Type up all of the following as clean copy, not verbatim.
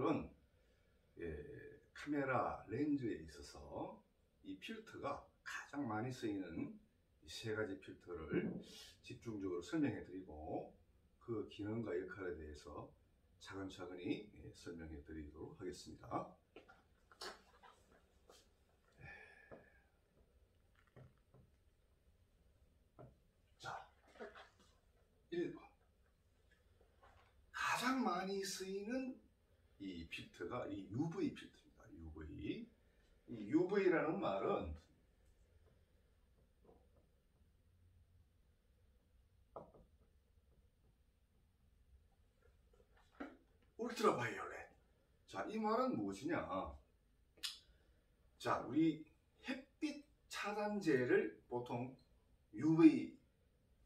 오늘은 카메라 렌즈에 있어서 이 필터가 가장 많이 쓰이는 세 가지 필터를 집중적으로 설명해 드리고 그 기능과 역할에 대해서 차근차근히 설명해 드리도록 하겠습니다. 자, 1번. 가장 많이 쓰이는 이 필터가 이 UV 필터입니다. UV. 이 UV라는 말은 울트라바이올렛. 자, 이 말은 무엇이냐? 자, 우리 햇빛 차단제를 보통 UV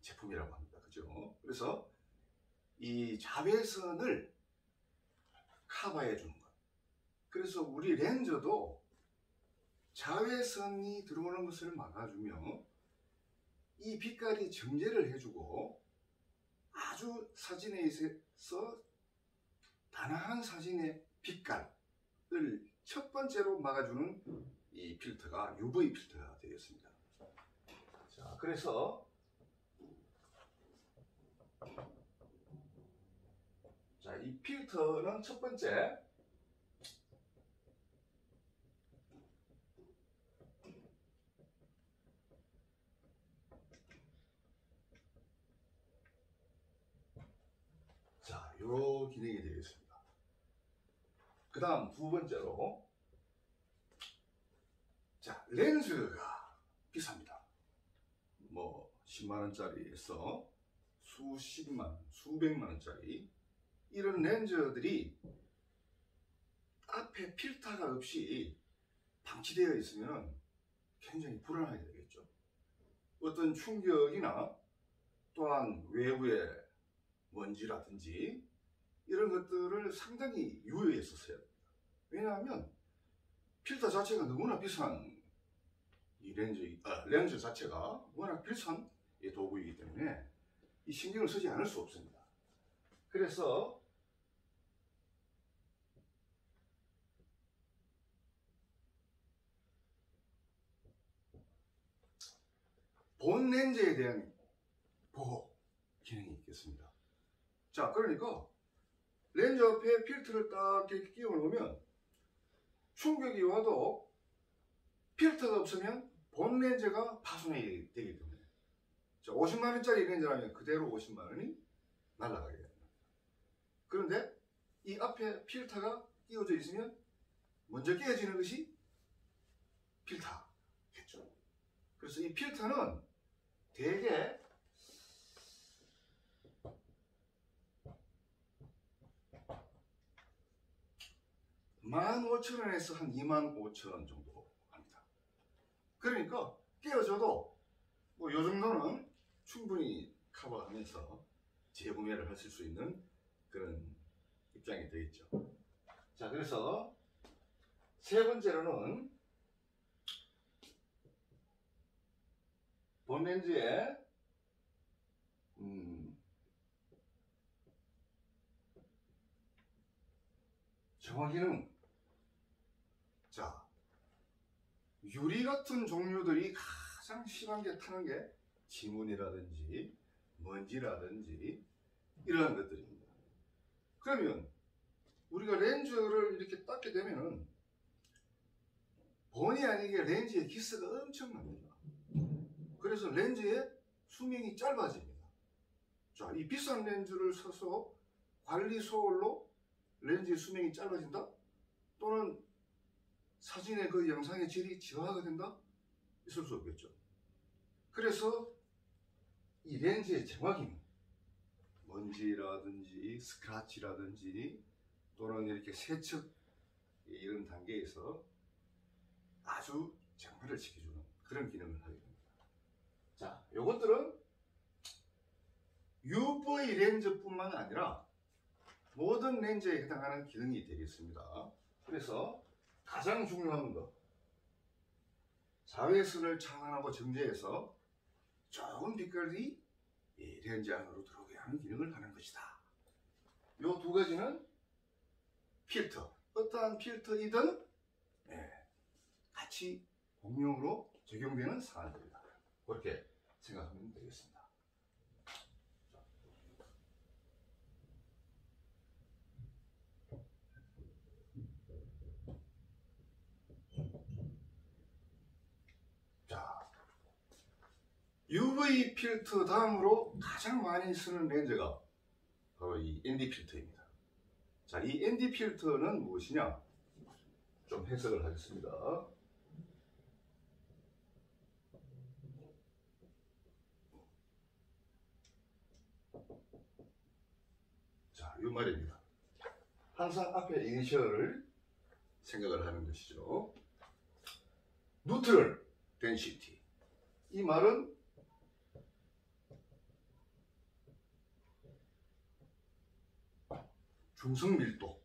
제품이라고 합니다. 그죠? 그래서 이 자외선을 커버해 주는 것. 그래서 우리 렌즈도 자외선이 들어오는 것을 막아주며 이 빛깔이 정제를 해주고 아주 사진에 있어서 다양한 사진의 빛깔을 첫 번째로 막아주는 이 필터가 UV 필터가 되겠습니다. 자, 그래서 자, 이 필터는 첫 번째 자, 요 기능이 되겠습니다. 그 다음 두 번째로 자, 렌즈가 비쌉니다. 뭐 10만원짜리에서 수십만, 수백만원짜리 이런 렌즈들이 앞에 필터가 없이 방치되어 있으면 굉장히 불안하게 되겠죠. 어떤 충격이나 또한 외부의 먼지라든지 이런 것들을 상당히 유의해서 써야 됩니다. 왜냐하면 필터 자체가 너무나 비싼 이 렌즈 자체가 워낙 비싼 도구이기 때문에 이 신경을 쓰지 않을 수 없습니다. 그래서 본 렌즈에 대한 보호 기능이 있겠습니다. 자, 그러니까 렌즈 앞에 필터를 딱 이렇게 끼워 놓으면 충격이 와도 필터가 없으면 본 렌즈가 파손이 되기 때문에 자, 50만원짜리 렌즈라면 그대로 50만원이 날아가게 됩니다. 그런데 이 앞에 필터가 끼워져 있으면 먼저 깨어지는 것이 필터겠죠. 그래서 이 필터는 대개 $15,000원에서 한 25,000원 정도 합니다. 그러니까 깨어져도 뭐 요 정도는 충분히 커버하면서 재구매를 하실 수 있는 그런 입장이 되겠죠. 자, 그래서 세 번째로는 본 렌즈의 정화 기능. 자, 유리 같은 종류들이 가장 심하게 타는 게 지문이라든지 먼지라든지 이러한 것들입니다. 그러면 우리가 렌즈를 이렇게 닦게 되면은 본의 아니게 렌즈에 기스가 엄청납니다. 그래서 렌즈의 수명이 짧아집니다. 자, 이 비싼 렌즈를 써서 관리 소홀로 렌즈의 수명이 짧아진다? 또는 사진의 그 영상의 질이 저하가 된다? 있을 수 없겠죠. 그래서 이 렌즈의 정화 기능, 먼지라든지 스크래치라든지 또는 이렇게 세척 이런 단계에서 아주 정화를 시켜주는 그런 기능을 하게 됩니다. 자, 요것들은 UV 렌즈뿐만 아니라 모든 렌즈에 해당하는 기능이 되겠습니다. 그래서 가장 중요한 것, 자외선을 차단하고 정제해서 좋은 빛깔이 렌즈 안으로 들어오게 하는 기능을 하는 것이다. 요 두 가지는 필터, 어떠한 필터이든 같이 공용으로 적용되는 사안들이다. 그렇게 생각하면 되겠습니다. 자, UV 필터 다음으로 가장 많이 쓰는 렌즈가 바로 이 ND 필터입니다. 자, 이 ND 필터는 무엇이냐? 좀 해석을 하겠습니다. 자, 이 말입니다. 항상 앞에 이니셜을 생각을 하는 것이죠. 뉴트럴 덴시티. 이 말은 중성 밀도.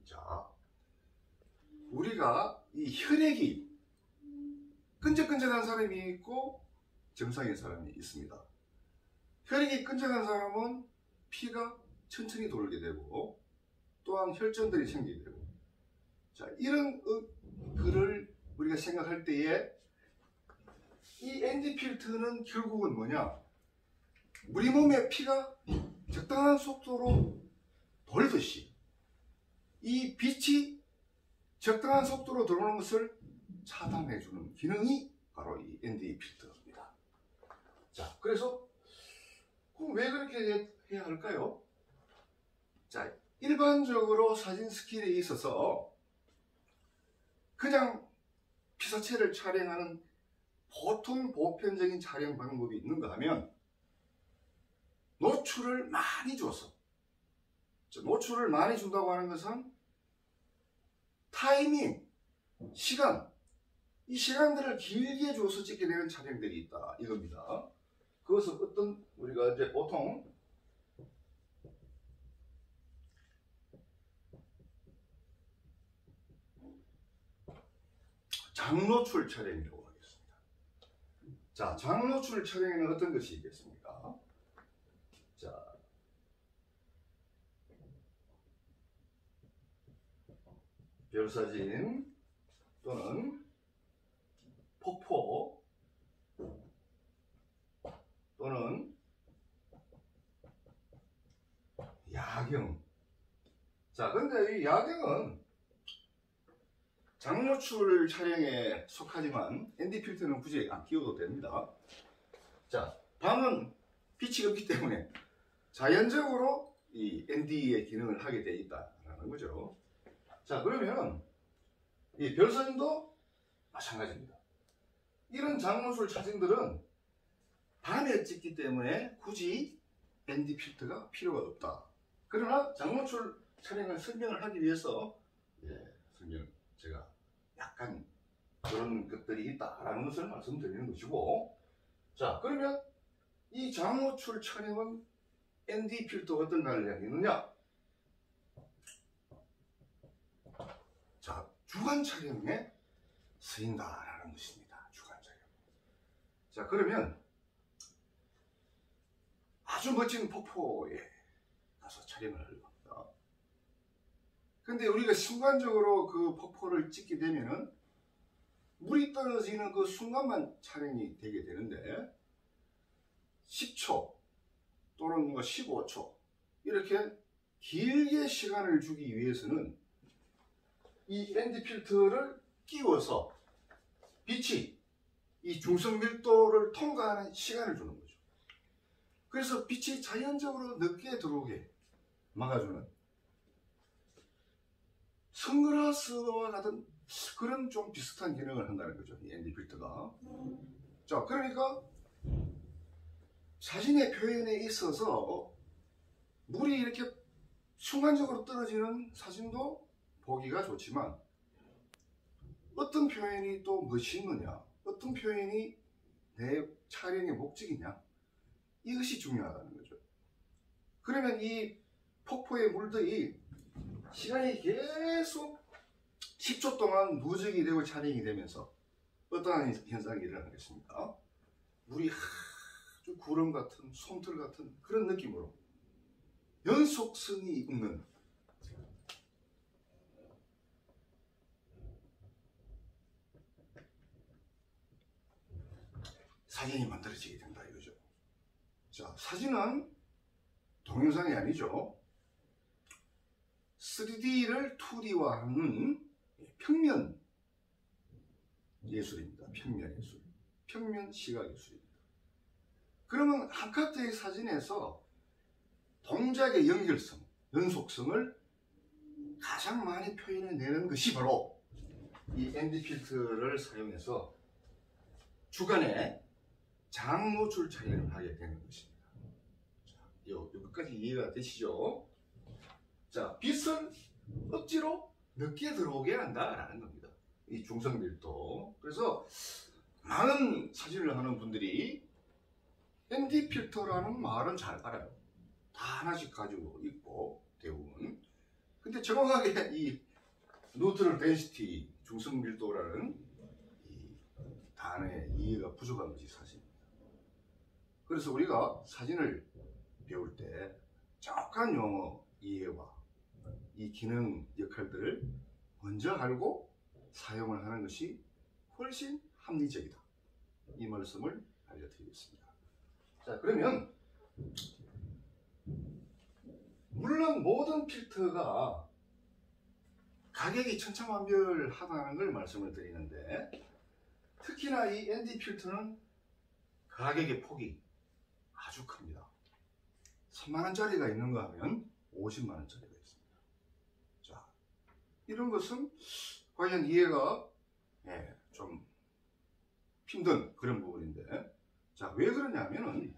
자, 우리가 이 혈액이 끈적끈적한 사람이 있고 정상인 사람이 있습니다. 혈액이 끈적한 사람은 피가 천천히 돌게 되고 또한 혈전들이 생기게 되고, 자, 이런 글을 우리가 생각할 때에 이 ND 필터는 결국은 뭐냐? 우리 몸의 피가 적당한 속도로 돌듯이 이 빛이 적당한 속도로 들어오는 것을 차단해주는 기능이 바로 이 ND 필터입니다. 자, 그래서 그럼 왜 그렇게 해야 할까요? 자, 일반적으로 사진 스킬에 있어서 그냥 피사체를 촬영하는 보통 보편적인 촬영 방법이 있는가 하면 노출을 많이 줘서, 노출을 많이 준다고 하는 것은 타이밍, 시간, 이 시간들을 길게 줘서 찍게 되는 촬영들이 있다 이겁니다. 그것은 어떤, 우리가 이제 보통 장노출 촬영이라고 하겠습니다. 자, 장노출 촬영에는 어떤 것이 있겠습니까? 자, 별사진 또는 폭포 또는 야경. 자, 근데 이 야경은 장노출 촬영에 속하지만 ND 필터는 굳이 안 끼워도 됩니다. 자, 밤은 빛이 없기 때문에 자연적으로 이 ND의 기능을 하게 되어 있다는 거죠. 자, 그러면 이 별사진도 마찬가지입니다. 이런 장노출 사진들은 밤에 찍기 때문에 굳이 ND 필터가 필요가 없다. 그러나 장노출 촬영을 설명을 하기 위해서 제가 약간 그런 것들이 있다라는 것을 말씀드리는 것이고, 자, 그러면 이 장노출 촬영은 ND 필터가 어떤 걸 이야기하느냐? 자, 주간 촬영에 쓰인다라는 것입니다. 주간 촬영. 자, 그러면 아주 멋진 폭포에 가서 촬영을 하려고 합니다. 근데 우리가 순간적으로 그 폭포를 찍게 되면은 물이 떨어지는 그 순간만 촬영이 되게 되는데 10초 또는 15초 이렇게 길게 시간을 주기 위해서는 이 ND 필터를 끼워서 빛이 이 중성 밀도를 통과하는 시간을 주는 거죠. 그래서 빛이 자연적으로 늦게 들어오게 막아주는 선글라스와 같은 그런 좀 비슷한 기능을 한다는 거죠, 이 ND 필터가. 자, 그러니까 사진의 표현에 있어서 물이 이렇게 순간적으로 떨어지는 사진도 보기가 좋지만 어떤 표현이 또 멋있느냐, 어떤 표현이 내 촬영의 목적이냐, 이것이 중요하다는 거죠. 그러면 이 폭포의 물들이 시간이 계속 10초 동안 누적이 되고 촬영이 되면서 어떠한 현상이 일어나겠습니까? 물이 아주 구름 같은, 솜털 같은 그런 느낌으로 연속성이 있는 사진이 만들어지게 된다 이거죠. 자, 사진은 동영상이 아니죠. 3D를 2D화하는 평면 예술입니다. 평면 예술. 평면 시각 예술입니다. 그러면 한 카트의 사진에서 동작의 연결성, 연속성을 가장 많이 표현해내는 것이 바로 이 ND 필터를 사용해서 주간에 장 노출 촬영을 하게 되는 것입니다. 자, 여기까지 이해가 되시죠? 자, 빛은 억지로 늦게 들어오게 한다라는 겁니다. 이 중성밀도. 그래서 많은 사진을 하는 분들이 ND 필터라는 말은 잘 알아요. 다 하나씩 가지고 있고 대부분. 근데 정확하게 이 뉴트럴 덴시티 중성밀도라는 이 단어의 이해가 부족한 것이 사실입니다. 그래서 우리가 사진을 배울 때 정확한 용어 이해와 이 기능 역할들을 먼저 알고 사용을 하는 것이 훨씬 합리적이다. 이 말씀을 알려드리겠습니다. 자, 그러면 물론 모든 필터가 가격이 천차만별하다는 걸 말씀을 드리는데, 특히나 이 ND 필터는 가격의 폭이 아주 큽니다. 3만원짜리가 있는가 하면 50만원짜리가 있습니다. 자, 이런 것은 과연 이해가 좀 힘든 그런 부분인데, 자, 왜 그러냐면은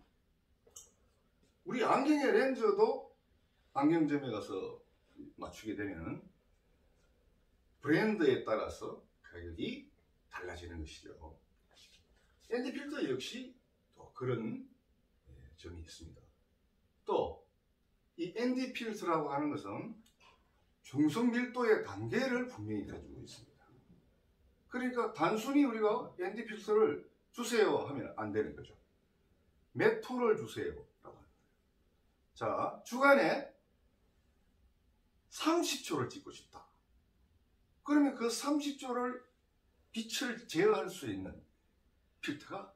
우리 안경의 렌즈도 안경점에 가서 맞추게 되면 브랜드에 따라서 가격이 달라지는 것이죠. ND 필터 역시 또 그런 점이 있습니다. 또 이 ND 필터라고 하는 것은 중성 밀도의 단계를 분명히 가지고 있습니다. 그러니까 단순히 우리가 ND 필터를 주세요 하면 안 되는 거죠. 몇 톤을 주세요 라고 합니다. 자, 주간에 30초를 찍고 싶다. 그러면 그 30초를 빛을 제어할 수 있는 필터가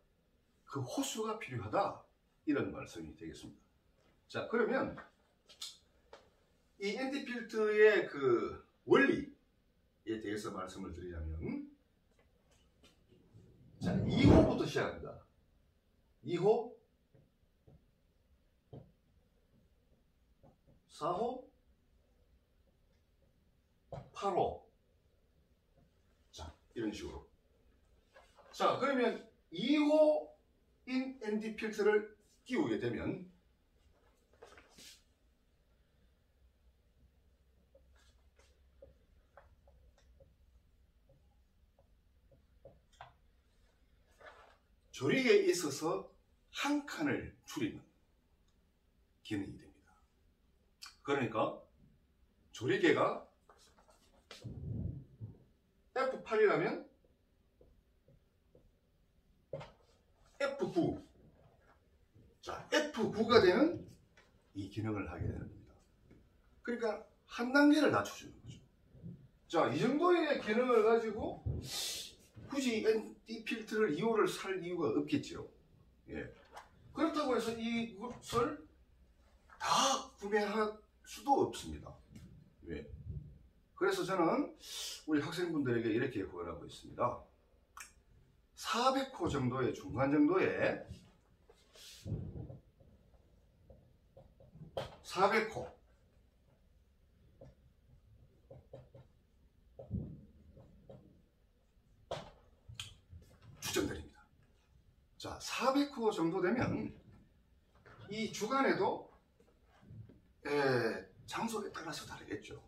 그 호수가 필요하다. 이런 말씀이 되겠습니다. 자, 그러면 이 ND 필터의 그 원리에 대해서 말씀을 드리자면, 자, 2호부터 시작합니다. 2호, 4호, 8호. 자, 이런 식으로. 자, 그러면 2호인 ND 필터를 끼우게 되면 조리개에 있어서 한 칸을 줄이는 기능이 됩니다. 그러니까 조리개가 F8이라면 F9. 자, F9가 되는 이 기능을 하게 되는 겁니다. 그러니까 한 단계를 낮춰주는 거죠. 자, 이 정도의 기능을 가지고 굳이 ND 필터를 2호를 살 이유가 없겠죠. 예. 그렇다고 해서 이것을 다 구매할 수도 없습니다. 예. 그래서 저는 우리 학생분들에게 이렇게 구현하고 있습니다. 400호 정도의 중간 정도의 400호 추천드립니다. 자, 400호 정도 되면 이 주간에도 장소에 따라서 다르겠죠.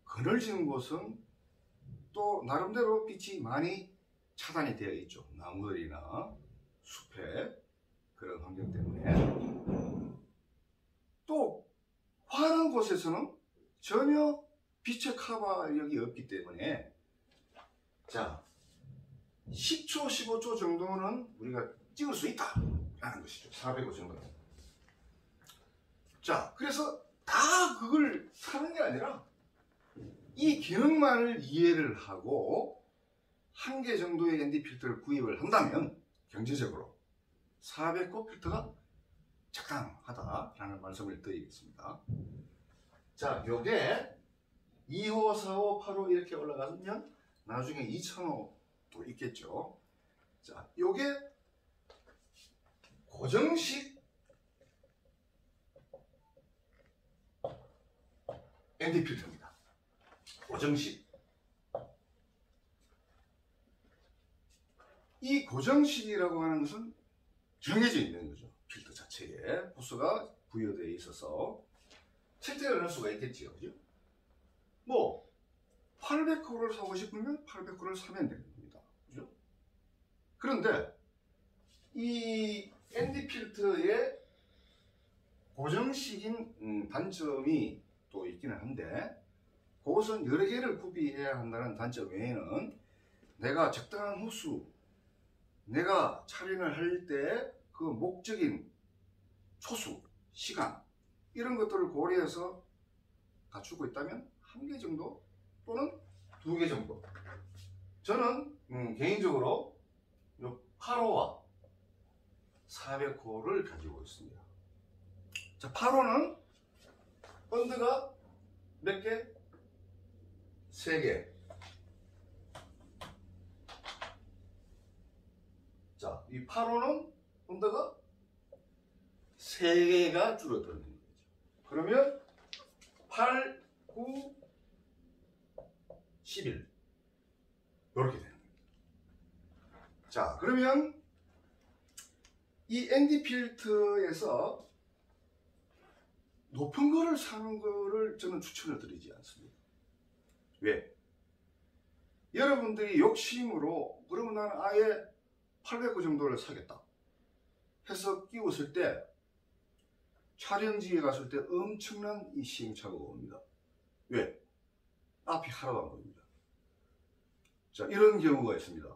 그늘진 곳은 또 나름대로 빛이 많이 차단이 되어 있죠. 나무들이나 숲의 그런 환경 때문에. 또 환한 곳에서는 전혀 빛의 커버력이 없기 때문에, 자, 10초, 15초 정도는 우리가 찍을 수 있다 라는 것이죠. 400호 정도는. 자, 그래서 다 그걸 사는 게 아니라 이 기능만을 이해를 하고 한 개 정도의 ND 필터를 구입을 한다면 경제적으로 400호 필터가 적당하다라는 말씀을 드리겠습니다. 자, 요게 2호, 4호, 8호 이렇게 올라가면 나중에 2000호도 있겠죠. 자, 요게 고정식 ND 필터입니다. 고정식. 이 고정식이라고 하는 것은 정해져 있는 거죠. 필터 자체에 호수가 부여되어 있어서 채택을 할 수가 있겠지요. 그죠? 뭐 800호를 사고 싶으면 800호를 사면 되는 겁니다. 그죠? 그런데 이 ND 필터의 고정식인 단점이 또 있기는 한데, 그것은 여러 개를 구비해야 한다는 단점 외에는 내가 적당한 호수, 내가 촬영을 할 때 그 목적인 초수, 시간 이런 것들을 고려해서 갖추고 있다면 1개 정도 또는 2개 정도. 저는 개인적으로 요 8호와 400호를 가지고 있습니다. 자, 8호는 번드가 몇 개? 3개. 자, 이 8호는 번드가 3개가 줄어드는 거죠. 그러면 8, 9, 11 이렇게 되는 겁니다. 자, 그러면 이 ND 필터에서 높은 거를 사는 거를 저는 추천을 드리지 않습니다. 왜? 여러분들이 욕심으로 그러면 나는 아예 800호 정도를 사겠다 해서 끼웠을 때 촬영지에 갔을 때 엄청난 이 시행착오가 옵니다. 왜? 앞이 하나도 안 보입니다. 자, 이런 경우가 있습니다.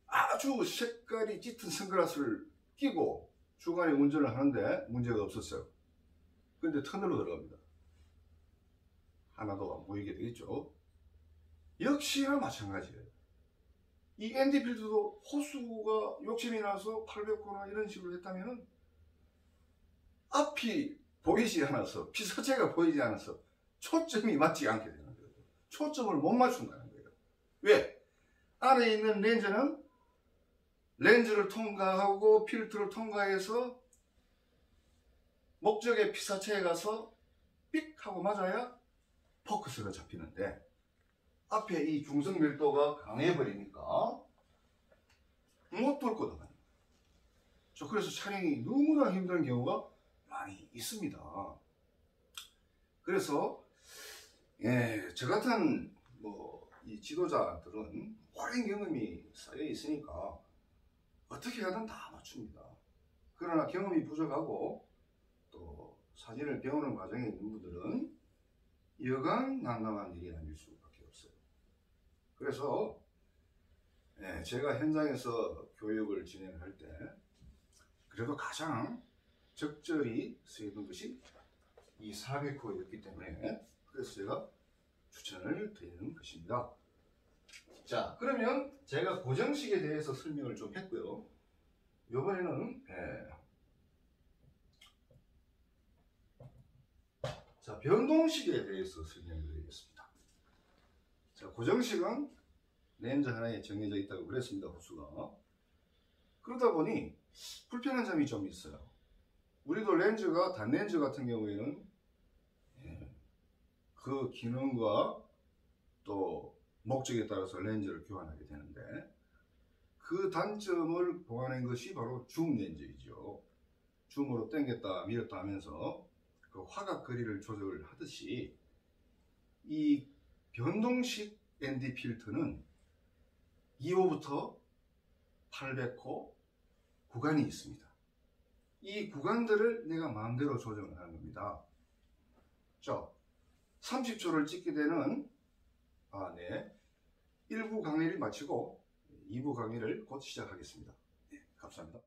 아주 색깔이 짙은 선글라스를 끼고 중간에 운전을 하는데 문제가 없었어요. 근데 터널로 들어갑니다. 하나도 안 보이게 되겠죠. 역시나 마찬가지예요. 이 ND 필터도 호수가 욕심이 나서 800호나 이런 식으로 했다면은 앞이 보이지 않아서, 피사체가 보이지 않아서 초점이 맞지 않게 되는 거예요. 초점을 못 맞춘다는 거예요. 왜? 안에 있는 렌즈는 렌즈를 통과하고 필터를 통과해서 목적의 피사체에 가서 삑 하고 맞아야 포커스가 잡히는데, 앞에 이 중성 밀도가 강해버리니까 못 돌고 나가는 거예요. 그래서 촬영이 너무나 힘든 경우가 많이 있습니다. 그래서 저 같은 이 지도자들은 오랜 경험이 쌓여 있으니까 어떻게 하든 다 맞춥니다. 그러나 경험이 부족하고 또 사진을 배우는 과정에 있는 분들은 여간 난감한 일이 아닐 수밖에 없어요. 그래서 제가 현장에서 교육을 진행할 때 그래도 가장 적절히 쓰이는 것이 이 400호였기 때문에, 그래서 제가 추천을 드리는 것입니다. 자, 그러면 제가 고정식에 대해서 설명을 좀 했고요. 이번에는 자, 변동식에 대해서 설명을 드리겠습니다. 자, 고정식은 렌즈 하나에 정해져 있다고 그랬습니다. 호수가. 그러다 보니 불편한 점이 좀 있어요. 우리도 렌즈가 단렌즈 같은 경우에는 그 기능과 또 목적에 따라서 렌즈를 교환하게 되는데, 그 단점을 보완한 것이 바로 줌 렌즈이죠. 줌으로 당겼다 밀었다 하면서 그 화각 거리를 조절을 하듯이 이 변동식 ND 필터는 2호부터 800호 구간이 있습니다. 이 구간들을 내가 마음대로 조정을 하는 겁니다. 자, 30초를 찍게 되는 1부 강의를 마치고 2부 강의를 곧 시작하겠습니다. 감사합니다.